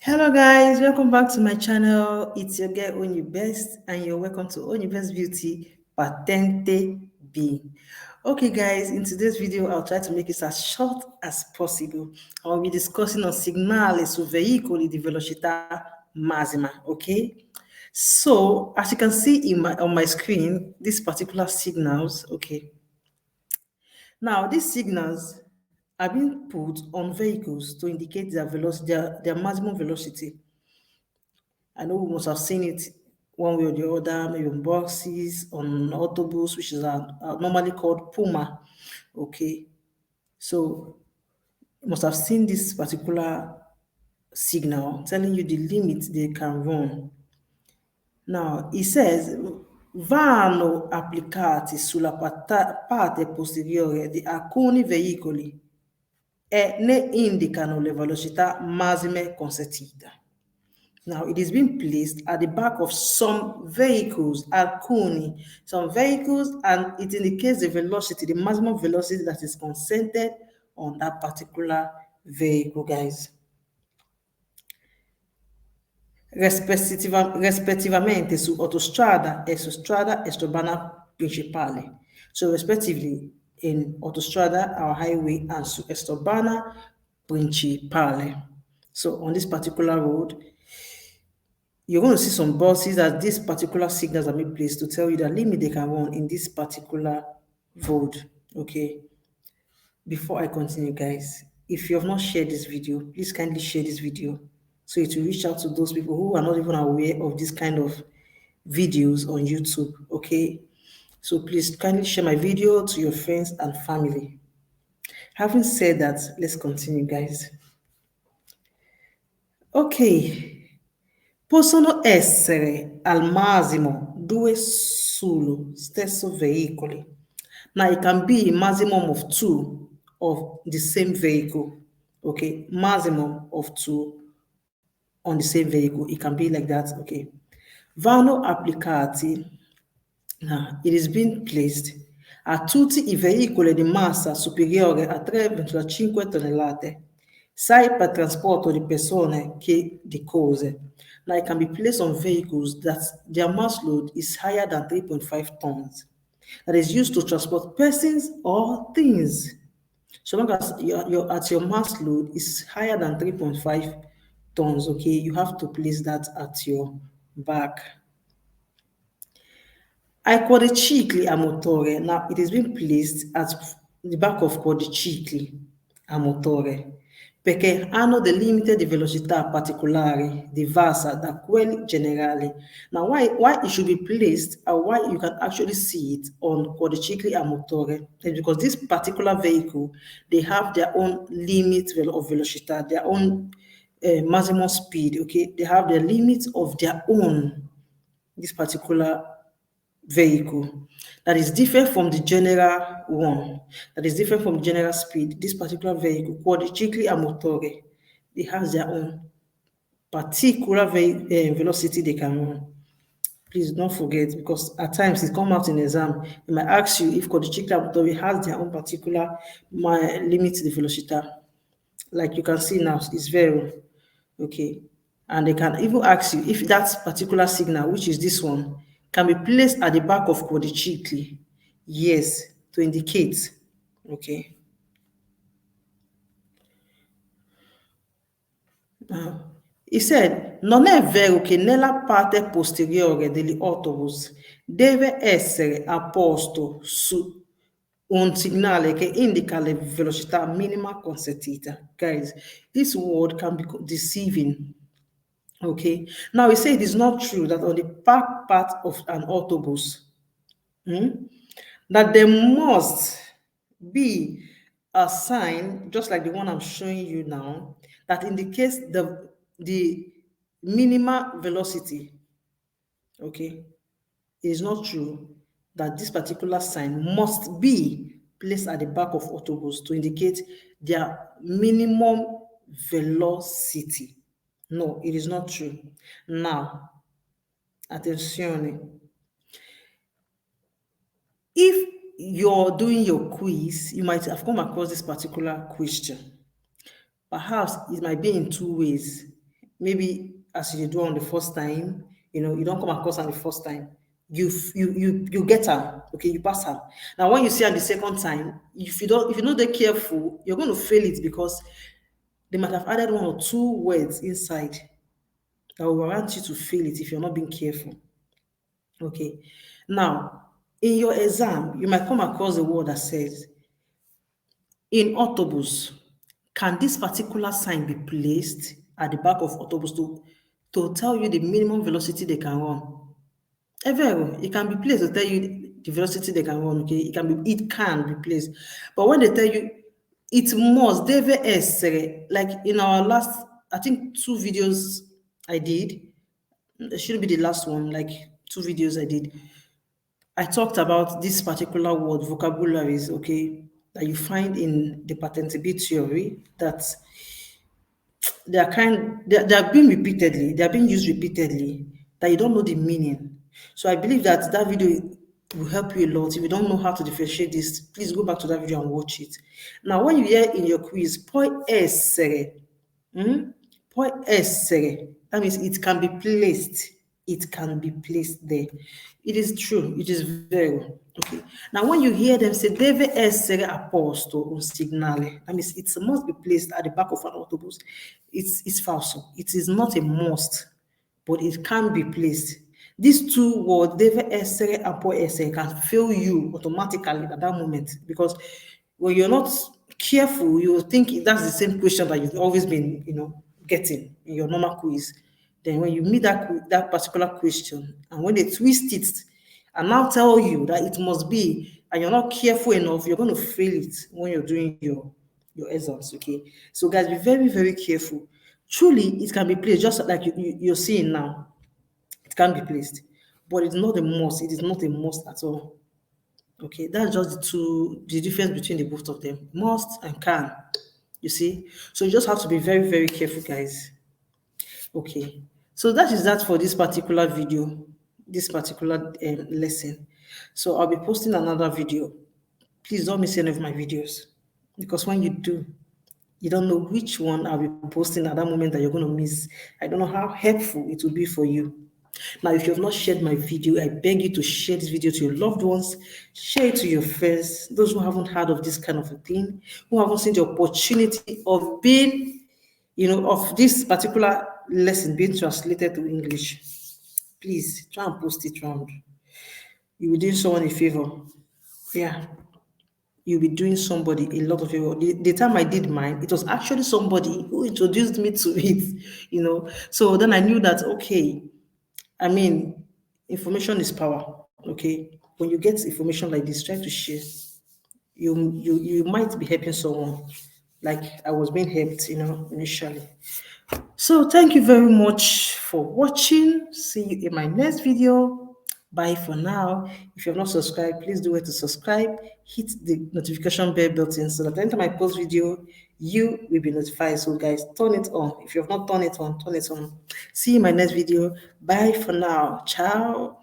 Hello guys, welcome back to my channel. It's your girl Only Best and you're welcome to Only Best Beauty Patente B. Okay guys, in today's video I'll try to make it as short as possible. I'll be discussing on SEGNALI su VEICOLI di velocità massima, okay? So, as you can see on my screen, these particular signals, okay? Now, these signals are being put on vehicles to indicate their velocity, their maximum velocity. I know we must have seen it one way or the other, maybe on buses, on autobus, which is normally called Puma. Okay, so you must have seen this particular signal telling you the limit they can run. Now, it says, vanno applicati sulla parte posteriore di alcuni veicoli e ne indicano le velocità massime consentite. Now, it is being placed at the back of some vehicles, alcuni, some vehicles, and it indicates the velocity, the maximum velocity that is consented on that particular vehicle, guys. Rispettivamente su autostrada e su strada extraurbana principale. So, respectively, in autostrada, our highway, and su extraurbana principale. So, on this particular road, you're going to see some buses that these particular signals are being placed to tell you the limit they can run in this particular road. Okay. Before I continue, guys, if you have not shared this video, please kindly share this video so it will reach out to those people who are not even aware of this kind of videos on YouTube. Okay. So please kindly share my video to your friends and family. Having said that, let's continue, guys. Ok. Possono essere al massimo due sullo stesso veicoli. Now, it can be a maximum of two of the same vehicle. Okay, maximum of two on the same vehicle. It can be like that. Okay. Vanno applicati. Now, it is being placed a tutti I veicoli di massa superiore a 3,5 tonnellate, sia per trasporto di persone che di cose. Now, it can be placed on vehicles that their mass load is higher than 3.5 tons, that is used to transport persons or things. So long as your mass load is higher than 3.5 tons, okay, you have to place that at your back. Ai quadricicli a motore, now it is being placed at the back of quadricicli a motore, perché hanno delle limite di velocità particolari, diversa da quelli generali. Now, why it should be placed, or why you can actually see it on quadricicli a motore, is because this particular vehicle, they have their own limit of velocità, their own maximum speed, okay? They have the limits of their own, this particular vehicle that is different from the general one, that is different from general speed. This particular vehicle, quadricicli a motore, it has their own particular velocity they can run. Please don't forget, because at times it comes out in exam. It might ask you if quadricicli a motore has their own particular limit to the velocity. Like you can see now, it's very okay. And they can even ask you if that particular signal, which is this one, can be placed at the back of quadricicli. Yes, to indicate. Okay. He said, non è vero che nella parte posteriore degli autobus deve essere apposto su un segnale che indica la velocità minima consentita. Guys, this word can be deceiving. Okay, now we say it is not true that on the back part of an autobus, that there must be a sign, just like the one I'm showing you now, that indicates the minimum velocity. Okay, it is not true that this particular sign must be placed at the back of autobus to indicate their minimum velocity. No, it is not true. Now, attention. If you're doing your quiz, you might have come across this particular question. Perhaps it might be in two ways. maybe as you do on the first time, you don't come across on the first time. You get her, okay, you pass her. Now when you see her the second time, if you know they're careful, you're going to fail it because they might have added one or two words inside that will warrant you to fail it if you're not being careful. Okay. Now, in your exam, you might come across a word that says, in autobus, can this particular sign be placed at the back of autobus to tell you the minimum velocity they can run? Vero, it can be placed to tell you the velocity they can run, okay? It can be placed. But when they tell you it must, deve essere, like in our last, I think 2 videos I did, it shouldn't be the last one, like 2 videos I did. I talked about this particular word, vocabularies, okay, that you find in the patentability theory that they are being repeatedly, they are being used repeatedly, that you don't know the meaning. So I believe that that video will help you a lot. If you don't know how to differentiate this, please go back to that video and watch it. Now, when you hear in your quiz, poi essere, poi essere, that means it can be placed. It can be placed there. It is true. It is very well. Okay. Now, when you hear them say deve essere apposto un segnale, that means it must be placed at the back of an autobus. It's false. It is not a must, but it can be placed. These two words, deve essere and poi essere, can fail you automatically at that moment because when you're not careful, you think that's the same question that you've always been, getting in your normal quiz. Then when you meet that particular question, and when they twist it and now tell you that it must be, and you're not careful enough, you're going to fail it when you're doing your exams. Okay, so guys, be very, very careful. Truly, it can be placed just like you're seeing now. It can be placed, but it's not a must. It is not a must at all. Okay, that's just the difference between the both of them, must and can. You see, so you just have to be very, very careful, guys. Okay, so that is that for this particular video, this particular lesson. So I'll be posting another video. Please don't miss any of my videos because when you do, you don't know which one I'll be posting at that moment that you're going to miss. I don't know how helpful it will be for you. Now, if you have not shared my video, I beg you to share this video to your loved ones, share it to your friends, those who haven't heard of this kind of a thing, who haven't seen the opportunity of being, of this particular lesson being translated to English. Please try and post it around. You will do someone a favor. Yeah. You'll be doing somebody a lot of favor. The time I did mine, it was actually somebody who introduced me to it, So then I knew that, okay, I mean, information is power, okay? When you get information like this, try to share. You might be helping someone, like I was being helped, initially. So thank you very much for watching. See you in my next video. Bye for now. If you have not subscribed, please do it to subscribe. Hit the notification bell button so that anytime I post video, you will be notified. So guys, turn it on. If you have not turned it on, turn it on. See you in my next video. Bye for now. Ciao.